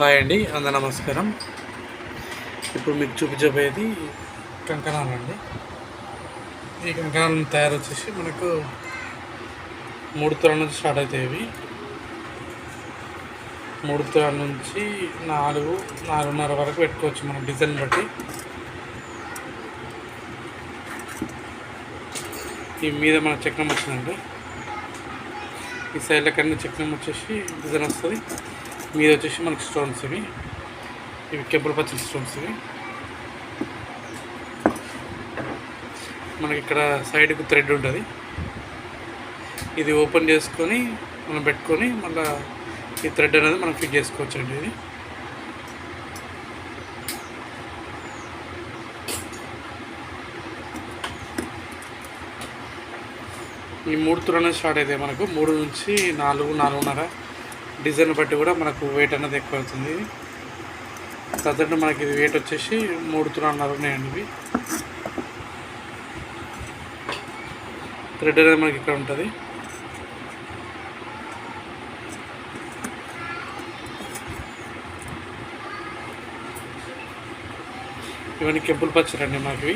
Hi అండి, అందరూ నమస్కారం. ఇప్పుడు మీకు చూపించబోయేది కంకణాలు అండి. ఈ కంకణాలను తయారు వచ్చేసి మనకు 3 తులాల నుంచి స్టార్ట్ అవుతాయి. ఇవి 3 తులాల నుంచి 4-4.5 వరకు పెట్టుకోవచ్చు మన డిజైన్ బట్టి. ఈ మీద మన చక్రం వచ్చిందండి. ఈ సైడ్లకి అన్ని చక్రం వచ్చేసి డిజైన్ వస్తుంది. మీద వచ్చేసి మనకి స్టోన్స్ ఇవి కెంపుల పచ్చని స్టోన్స్ ఇవి. మనకి ఇక్కడ సైడ్కి థ్రెడ్ ఉంటుంది. ఇది ఓపెన్ చేసుకొని మనం పెట్టుకొని మళ్ళీ ఈ థ్రెడ్ అనేది మనం ఫిట్ చేసుకోవచ్చు అండి. ఇది ఈ 3 తులాల స్టార్ట్ అయితే మనకు 3 నుంచి 4-4.5 డిజైన్ బట్టి కూడా మనకు వెయిట్ అనేది ఎక్కువ అవుతుంది. ప్రజెంట్ మనకి ఇది వెయిట్ వచ్చేసి 3 తులాలు ఉన్నాయండి. ఇవి థ్రెడ్ అనేది మనకి ఇక్కడ ఉంటుంది. ఇవన్నీ కెంపుల పచ్చరండి మనకి.